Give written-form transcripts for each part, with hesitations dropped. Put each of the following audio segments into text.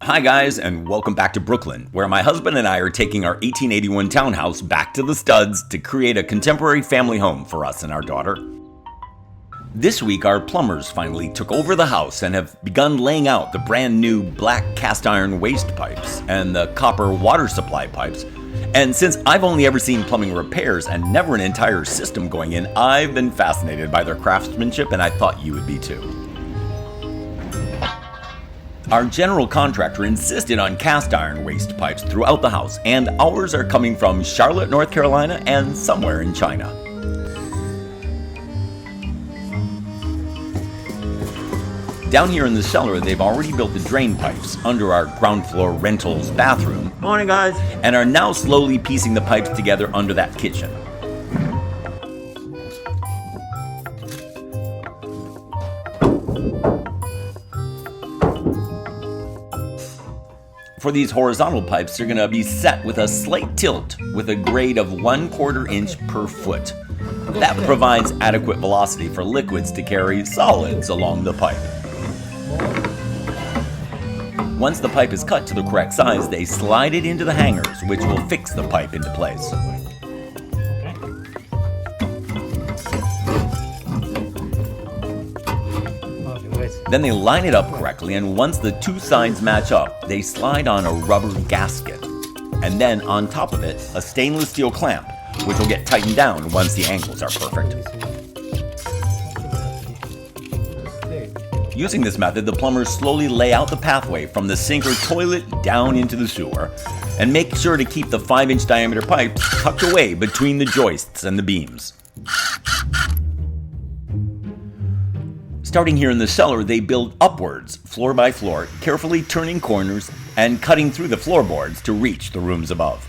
Hi guys, and welcome back to Brooklyn, where my husband and I are taking our 1881 townhouse back to the studs to create a contemporary family home for us and our daughter. This week, our plumbers finally took over the house and have begun laying out the brand new black cast iron waste pipes and the copper water supply pipes. And since I've only ever seen plumbing repairs and never an entire system going in, I've been fascinated by their craftsmanship, and I thought you would be too. Our general contractor insisted on cast iron waste pipes throughout the house, and ours are coming from Charlotte, North Carolina, and somewhere in China. Down here in the cellar, they've already built the drain pipes under our ground floor rentals bathroom. Morning, guys. And are now slowly piecing the pipes together under that kitchen. For these horizontal pipes, they're going to be set with a slight tilt with a grade of 1/4 inch per foot. That provides adequate velocity for liquids to carry solids along the pipe. Once the pipe is cut to the correct size, they slide it into the hangers, which will fix the pipe into place. Then they line it up correctly, and once the two sides match up, they slide on a rubber gasket. And then on top of it, a stainless steel clamp, which will get tightened down once the angles are perfect. Using this method, the plumbers slowly lay out the pathway from the sink or toilet down into the sewer, and make sure to keep the 5-inch diameter pipes tucked away between the joists and the beams. Starting here in the cellar, they build upwards, floor by floor, carefully turning corners and cutting through the floorboards to reach the rooms above.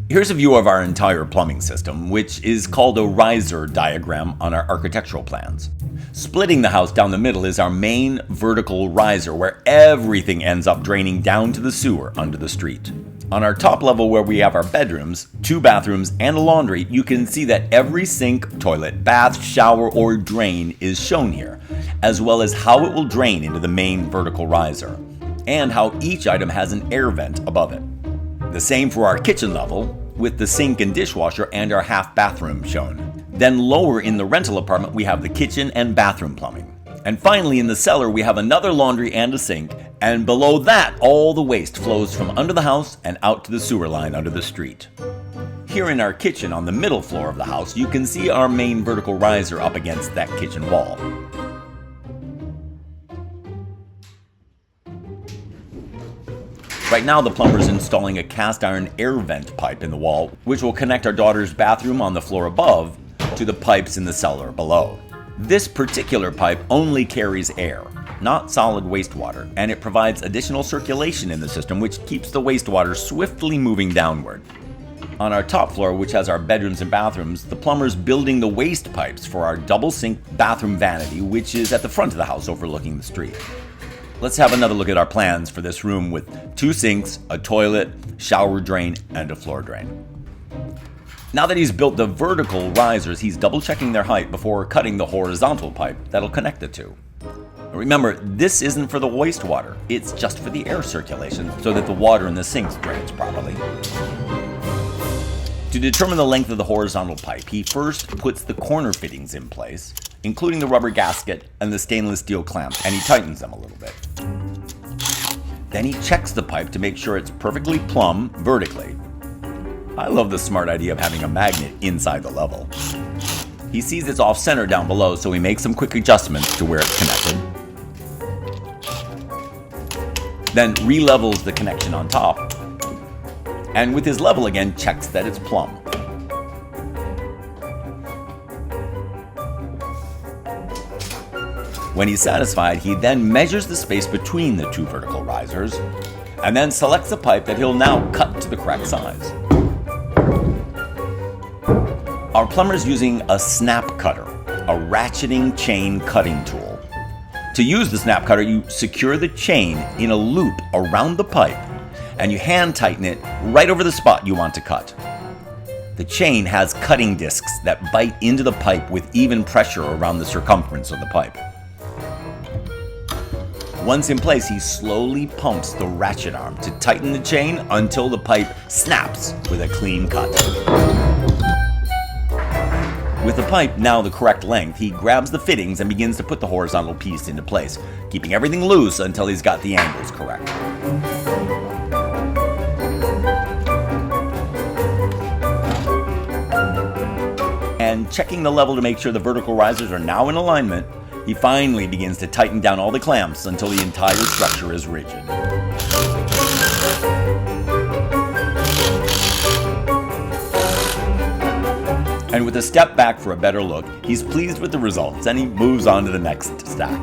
Here's a view of our entire plumbing system, which is called a riser diagram on our architectural plans. Splitting the house down the middle is our main vertical riser, where everything ends up draining down to the sewer under the street. On our top level, where we have our bedrooms, 2 bathrooms, and a laundry, you can see that every sink, toilet, bath, shower, or drain is shown here, as well as how it will drain into the main vertical riser, and how each item has an air vent above it. The same for our kitchen level, with the sink and dishwasher and our half bathroom shown. Then lower in the rental apartment, we have the kitchen and bathroom plumbing. And finally, in the cellar, we have another laundry and a sink, and below that, all the waste flows from under the house and out to the sewer line under the street. Here in our kitchen on the middle floor of the house, you can see our main vertical riser up against that kitchen wall. Right now, the plumber's installing a cast iron air vent pipe in the wall, which will connect our daughter's bathroom on the floor above to the pipes in the cellar below. This particular pipe only carries air, not solid wastewater, and it provides additional circulation in the system, which keeps the wastewater swiftly moving downward. On our top floor, which has our bedrooms and bathrooms, the plumber's building the waste pipes for our double sink bathroom vanity, which is at the front of the house overlooking the street. Let's have another look at our plans for this room with 2 sinks, a toilet, shower drain, and a floor drain. Now that he's built the vertical risers, he's double checking their height before cutting the horizontal pipe that'll connect the two. Remember, this isn't for the wastewater, it's just for the air circulation so that the water in the sinks drains properly. To determine the length of the horizontal pipe, he first puts the corner fittings in place, including the rubber gasket and the stainless steel clamp, and he tightens them a little bit. Then he checks the pipe to make sure it's perfectly plumb vertically. I love the smart idea of having a magnet inside the level. He sees it's off center down below, so he makes some quick adjustments to where it's connected. Then re-levels the connection on top, and with his level again, checks that it's plumb. When he's satisfied, he then measures the space between the 2 vertical risers, and then selects a pipe that he'll now cut to the correct size. Our plumber's using a snap cutter, a ratcheting chain cutting tool. To use the snap cutter, you secure the chain in a loop around the pipe, and you hand tighten it right over the spot you want to cut. The chain has cutting discs that bite into the pipe with even pressure around the circumference of the pipe. Once in place, he slowly pumps the ratchet arm to tighten the chain until the pipe snaps with a clean cut. With the pipe now the correct length, he grabs the fittings and begins to put the horizontal piece into place, keeping everything loose until he's got the angles correct. And checking the level to make sure the vertical risers are now in alignment, he finally begins to tighten down all the clamps until the entire structure is rigid. And with a step back for a better look, he's pleased with the results and he moves on to the next stack.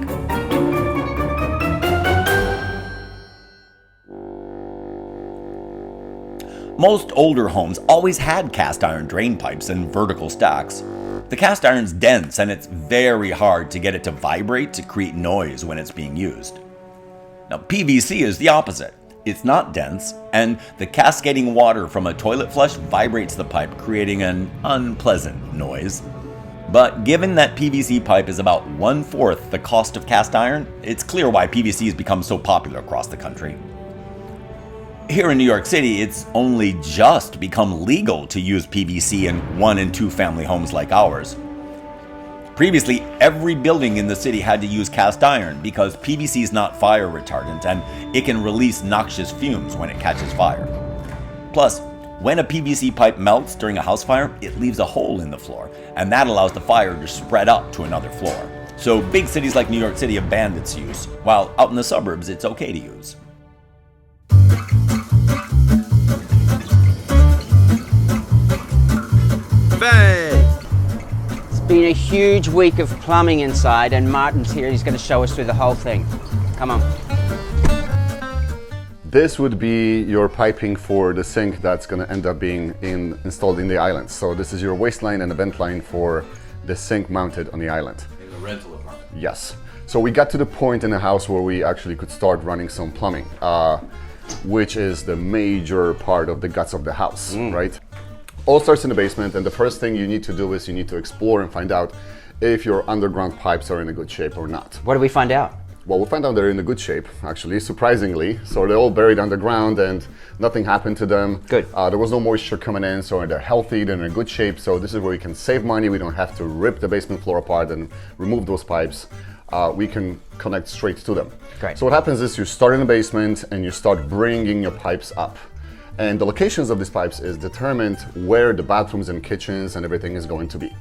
Most older homes always had cast iron drain pipes and vertical stacks. The cast iron's dense and it's very hard to get it to vibrate to create noise when it's being used. Now, PVC is the opposite. It's not dense, and the cascading water from a toilet flush vibrates the pipe, creating an unpleasant noise. But given that PVC pipe is about 1/4 the cost of cast iron, it's clear why PVC has become so popular across the country. Here in New York City, it's only just become legal to use PVC in 1- and 2-family homes like ours. Previously, every building in the city had to use cast iron because PVC is not fire retardant and it can release noxious fumes when it catches fire. Plus, when a PVC pipe melts during a house fire, it leaves a hole in the floor, and that allows the fire to spread up to another floor. So big cities like New York City have banned its use, while out in the suburbs it's okay to use. It's been a huge week of plumbing inside, and Martin's here. He's going to show us through the whole thing. Come on. This would be your piping for the sink that's going to end up being installed in the island. So this is your waste line and the vent line for the sink mounted on the island. In the rental apartment. Yes. So we got to the point in the house where we actually could start running some plumbing, which is the major part of the guts of the house, right? All starts in the basement, and the first thing you need to do is you need to explore and find out if your underground pipes are in a good shape or not. What do we find out? Well, we find out they're in a good shape, actually, surprisingly. So they're all buried underground and nothing happened to them. Good. There was no moisture coming in, so they're healthy, they're in a good shape. So this is where we can save money. We don't have to rip the basement floor apart and remove those pipes. We can connect straight to them. Great. So what happens is you start in the basement and you start bringing your pipes up. And the locations of these pipes is determined where the bathrooms and kitchens and everything is going to be.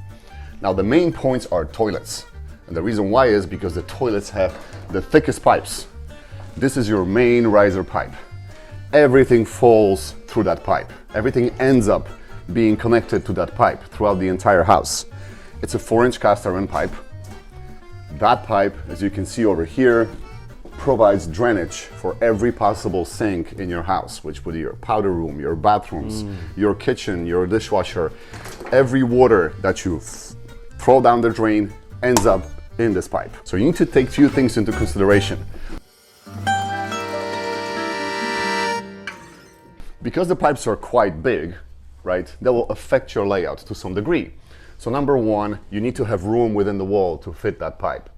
Now the main points are toilets. And the reason why is because the toilets have the thickest pipes. This is your main riser pipe. Everything falls through that pipe. Everything ends up being connected to that pipe throughout the entire house. It's a 4-inch cast iron pipe. That pipe, as you can see over here, provides drainage for every possible sink in your house, which would be your powder room, your bathrooms, your kitchen, your dishwasher. Every water that you throw down the drain ends up in this pipe. So you need to take few things into consideration. Because the pipes are quite big, right, that will affect your layout to some degree. So number one, you need to have room within the wall to fit that pipe.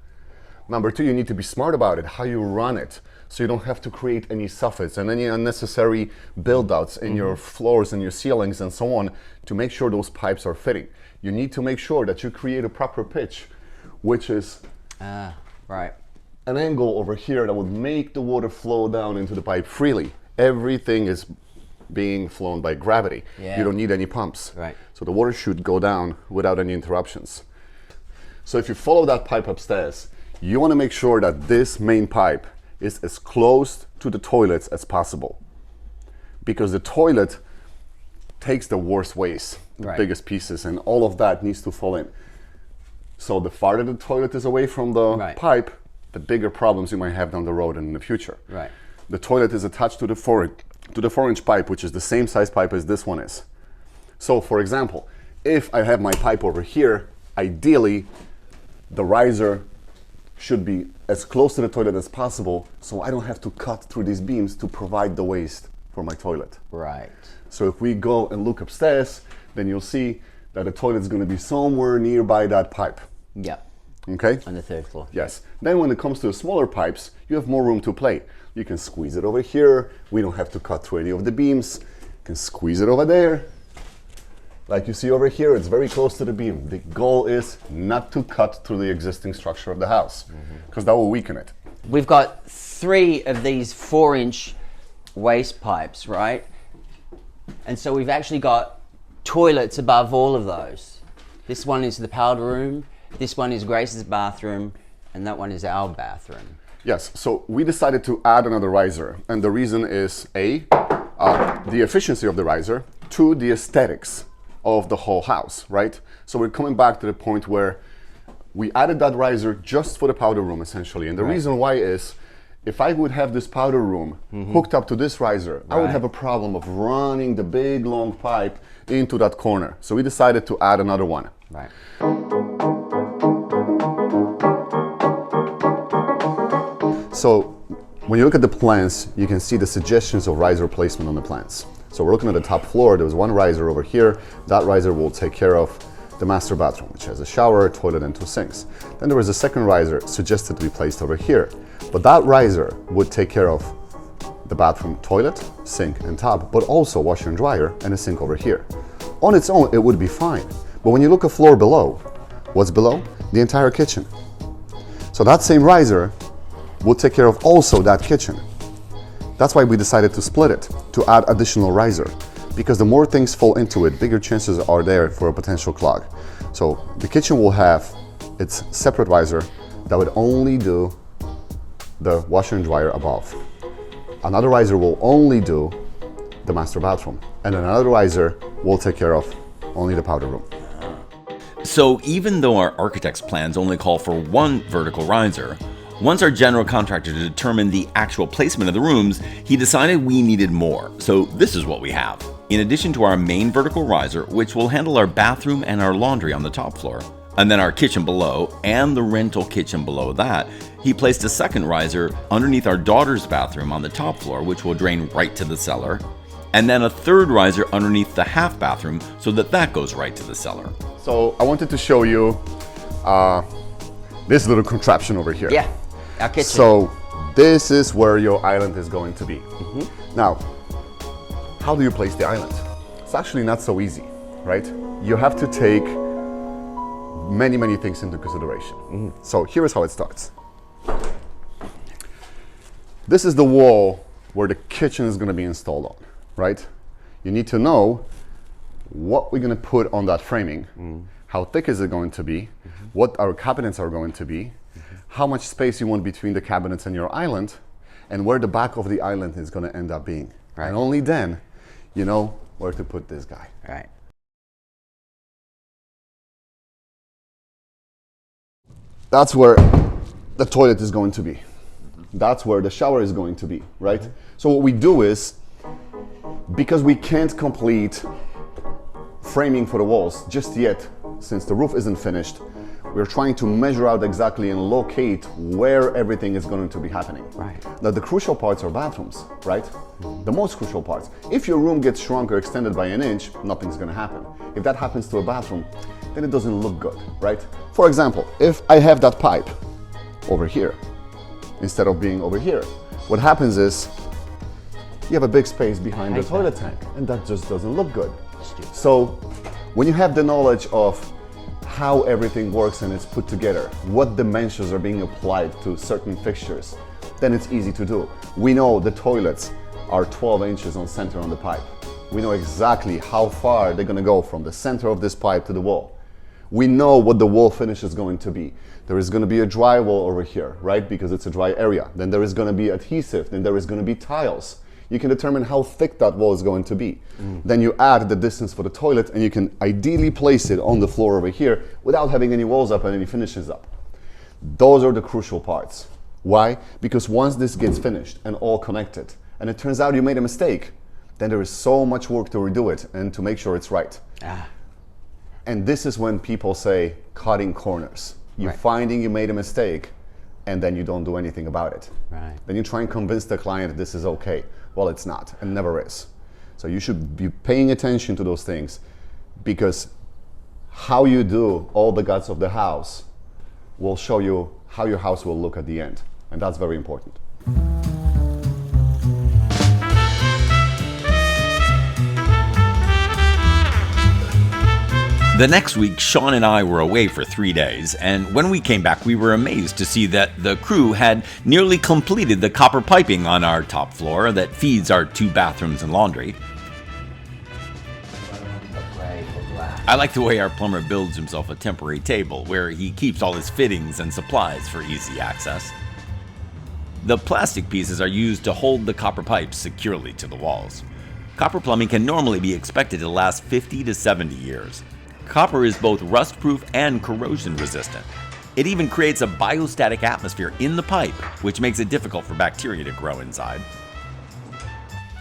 Number two, you need to be smart about it, how you run it, so you don't have to create any soffits and any unnecessary build-outs in your floors and your ceilings and so on to make sure those pipes are fitting. You need to make sure that you create a proper pitch, which is right. an angle over here that would make the water flow down into the pipe freely. Everything is being flown by gravity. Yeah. You don't need any pumps. Right. So the water should go down without any interruptions. So if you follow that pipe upstairs, you want to make sure that this main pipe is as close to the toilets as possible, because the toilet takes the worst waste, the biggest pieces, and all of that needs to fall in. So the farther the toilet is away from the pipe, the bigger problems you might have down the road and in the future. Right. The toilet is attached to the 4-inch pipe, which is the same size pipe as this one is. So for example, if I have my pipe over here, ideally the riser should be as close to the toilet as possible, so I don't have to cut through these beams to provide the waste for my toilet. Right. So if we go and look upstairs, then you'll see that the toilet is going to be somewhere nearby that pipe. Yeah. Okay? On the third floor. Yes. Then when it comes to the smaller pipes, you have more room to play. You can squeeze it over here. We don't have to cut through any of the beams. You can squeeze it over there. Like you see over here, it's very close to the beam. The goal is not to cut through the existing structure of the house, because that will weaken it. We've got 3 of these 4-inch waste pipes, right? And so we've actually got toilets above all of those. This one is the powder room, this one is Grace's bathroom, and that one is our bathroom. Yes, so we decided to add another riser, and the reason is A, the efficiency of the riser, 2, the aesthetics of the whole house, right? So we're coming back to the point where we added that riser just for the powder room, essentially. And the reason why is, if I would have this powder room hooked up to this riser, I would have a problem of running the big long pipe into that corner. So we decided to add another one. Right. So when you look at the plans, you can see the suggestions of riser placement on the plans. So we're looking at the top floor. There's one riser over here. That riser will take care of the master bathroom, which has a shower, toilet, and 2 sinks. Then there was a second riser suggested to be placed over here. But that riser would take care of the bathroom toilet, sink, and tub, but also washer and dryer and a sink over here. On its own, it would be fine. But when you look a floor below, what's below? The entire kitchen. So that same riser will take care of also that kitchen. That's why we decided to split it, to add additional riser. Because the more things fall into it, bigger chances are there for a potential clog. So the kitchen will have its separate riser that would only do the washer and dryer above. Another riser will only do the master bathroom. And another riser will take care of only the powder room. So even though our architect's plans only call for 1 vertical riser, once our general contractor determined the actual placement of the rooms, he decided we needed more. So this is what we have. In addition to our main vertical riser, which will handle our bathroom and our laundry on the top floor, and then our kitchen below and the rental kitchen below that, he placed a second riser underneath our daughter's bathroom on the top floor, which will drain right to the cellar, and then a third riser underneath the half bathroom so that goes right to the cellar. So I wanted to show you this little contraption over here. Yeah, our kitchen. So this is where your island is going to be. Now, how do you place the island? It's actually not so easy, right? You have to take many, many things into consideration. So here is how it starts. This is the wall where the kitchen is going to be installed on, right? You need to know what we're going to put on that framing, how thick is it going to be, what our cabinets are going to be, how much space you want between the cabinets and your island, and where the back of the island is going to end up being. Right. And only then you know where to put this guy. Right. That's where the toilet is going to be. That's where the shower is going to be, right? So what we do is, because we can't complete framing for the walls just yet, since the roof isn't finished, we're trying to measure out exactly and locate where everything is going to be happening. Right. Now the crucial parts are bathrooms, right? The most crucial parts. If your room gets shrunk or extended by 1 inch, nothing's going to happen. If that happens to a bathroom, then it doesn't look good, right? For example, if I have that pipe over here instead of being over here, what happens is you have a big space behind the toilet tank, and that just doesn't look good. So when you have the knowledge of how everything works and it's put together, what dimensions are being applied to certain fixtures, then it's easy to do. We know the toilets are 12 inches on center on the pipe. We know exactly how far they're going to go from the center of this pipe to the wall. We know what the wall finish is going to be. There is going to be a drywall over here, right? Because it's a dry area. Then there is going to be adhesive. Then there is going to be tiles. You can determine how thick that wall is going to be. Then you add the distance for the toilet, and you can ideally place it on the floor over here without having any walls up and any finishes up. Those are the crucial parts. Why? Because once this gets finished and all connected, and it turns out you made a mistake, then there is so much work to redo it and to make sure it's right. And this is when people say cutting corners. You're finding you made a mistake, and then you don't do anything about it. Right. Then you try and convince the client this is okay. Well, it's not, and never is. So you should be paying attention to those things, because how you do all the guts of the house will show you how your house will look at the end. And that's very important. The next week, Sean and I were away for 3 days, and when we came back, we were amazed to see that the crew had nearly completed the copper piping on our top floor that feeds our 2 bathrooms and laundry. I like the way our plumber builds himself a temporary table where he keeps all his fittings and supplies for easy access. The plastic pieces are used to hold the copper pipes securely to the walls. Copper plumbing can normally be expected to last 50 to 70 years. Copper is both rust-proof and corrosion-resistant. It even creates a biostatic atmosphere in the pipe, which makes it difficult for bacteria to grow inside.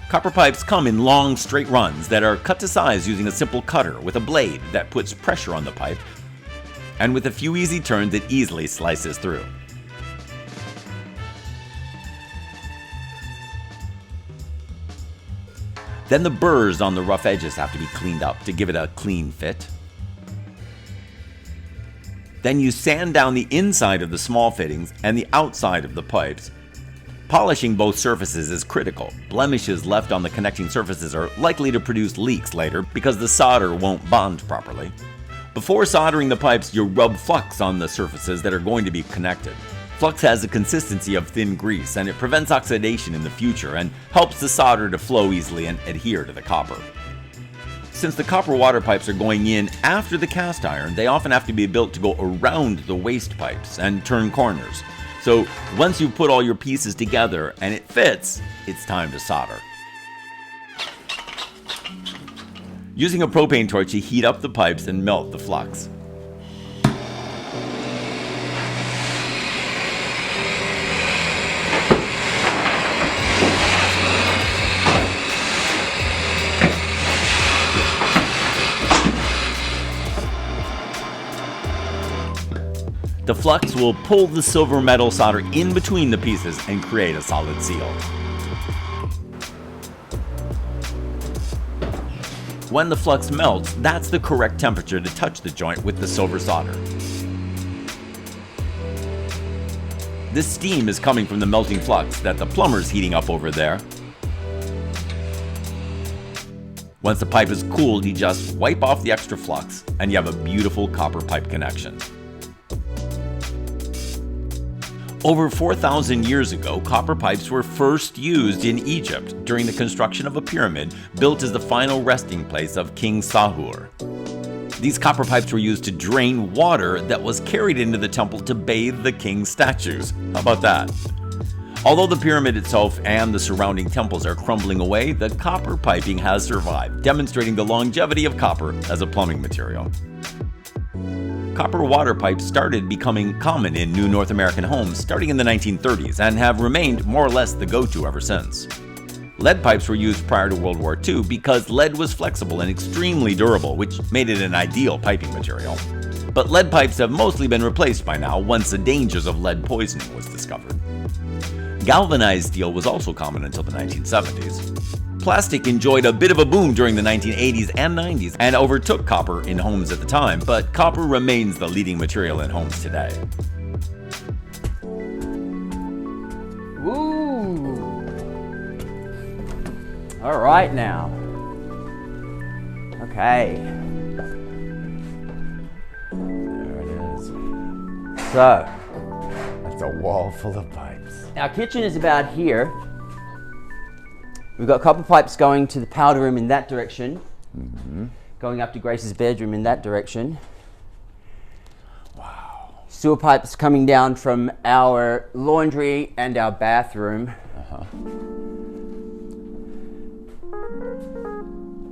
Copper pipes come in long, straight runs that are cut to size using a simple cutter with a blade that puts pressure on the pipe, and with a few easy turns, it easily slices through. Then the burrs on the rough edges have to be cleaned up to give it a clean fit. Then you sand down the inside of the small fittings and the outside of the pipes. Polishing both surfaces is critical. Blemishes left on the connecting surfaces are likely to produce leaks later because the solder won't bond properly. Before soldering the pipes, you rub flux on the surfaces that are going to be connected. Flux has the consistency of thin grease, and it prevents oxidation in the future and helps the solder to flow easily and adhere to the copper. Since the copper water pipes are going in after the cast iron, they often have to be built to go around the waste pipes and turn corners. So once you put all your pieces together and it fits, it's time to solder. Using a propane torch, you heat up the pipes and melt the flux. The flux will pull the silver metal solder in between the pieces and create a solid seal. When the flux melts, that's the correct temperature to touch the joint with the silver solder. This steam is coming from the melting flux that the plumber's heating up over there. Once the pipe is cooled, you just wipe off the extra flux and you have a beautiful copper pipe connection. Over 4,000 years ago, copper pipes were first used in Egypt during the construction of a pyramid built as the final resting place of King Sahur. These copper pipes were used to drain water that was carried into the temple to bathe the king's statues. How about that? Although the pyramid itself and the surrounding temples are crumbling away, the copper piping has survived, demonstrating the longevity of copper as a plumbing material. Copper water pipes started becoming common in new North American homes starting in the 1930s and have remained more or less the go-to ever since. Lead pipes were used prior to World War II because lead was flexible and extremely durable, which made it an ideal piping material. But lead pipes have mostly been replaced by now once the dangers of lead poisoning was discovered. Galvanized steel was also common until the 1970s. Plastic enjoyed a bit of a boom during the 1980s and 90s and overtook copper in homes at the time, but copper remains the leading material in homes today. Ooh. All right now. Okay. There it is. So, That's a wall full of pipes. our kitchen is about here. We've got copper pipes going to the powder room in that direction. Going up to Grace's bedroom in that direction. Wow. Sewer pipes coming down from our laundry and our bathroom.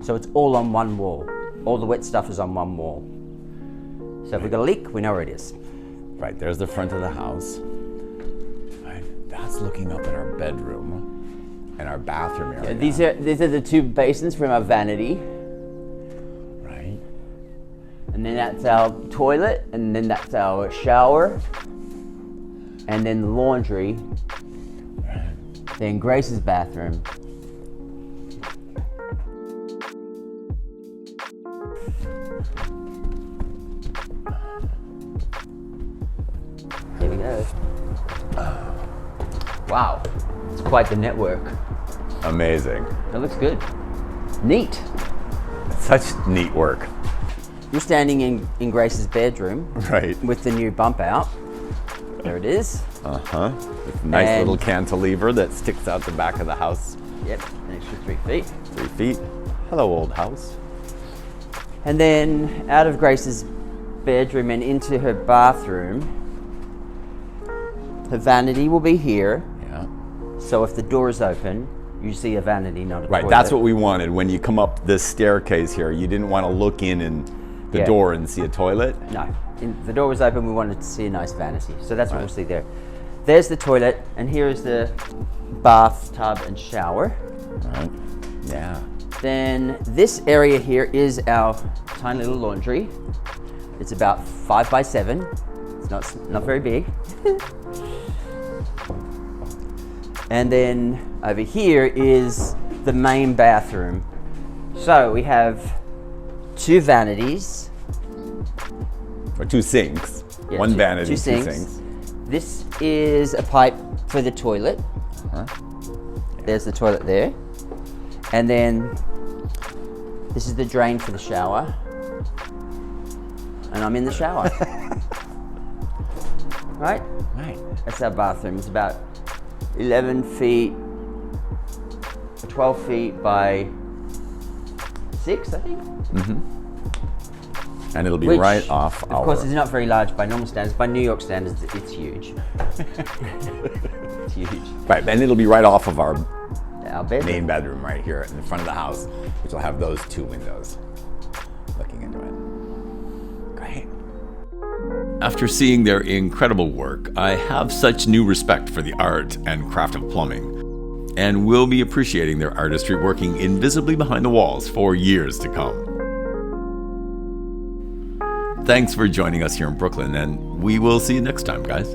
So it's all on one wall. All the wet stuff is on one wall. So if we've got a leak, we know where it is. Right, there's the front of the house. Right, that's looking up at our bedroom and our bathroom area. These are the 2 basins from our vanity. Right. And then that's our toilet, and then that's our shower, and then the laundry, then Grace's bathroom. Wow, it's quite the network. Amazing. That looks good. Neat. Such neat work. You're standing in Grace's bedroom. Right. With the new bump out. There it is. Uh-huh. With a nice And- little cantilever that sticks out the back of the house. Yep, an extra 3 feet. 3 feet. Hello, old house. And then out of Grace's bedroom and into her bathroom, her vanity will be here. Yeah. So if the door is open, you see a vanity, not a Right, toilet. that's what we wanted. When you come up this staircase here, you didn't want to look in the Yeah. door and see a toilet. No, the door was open, we wanted to see a nice vanity. So that's what Right. we'll see there. There's the toilet, and here is the bathtub and shower. Right. Yeah. Then this area here is our tiny little laundry. It's about 5 by 7. It's not very big. And then over here is the main bathroom. So we have 2 vanities. Or 2 sinks. Yeah, One two- vanity, 2 2 sinks. sinks. This is a pipe for the toilet. Uh-huh. There's the toilet there. And then this is the drain for the shower. And I'm in the shower. Right? Right. That's our bathroom. It's about 11 feet, 12 feet by 6, I think. And it'll be Which, right off of course, it's not very large by normal standards. By New York standards, it's huge. It's huge. Right, and it'll be right off of our Our bedroom. main bedroom right here in the front of the house, which will have those 2 windows looking into it. Great. After seeing their incredible work, I have such new respect for the art and craft of plumbing, and will be appreciating their artistry working invisibly behind the walls for years to come. Thanks for joining us here in Brooklyn, and we will see you next time, guys.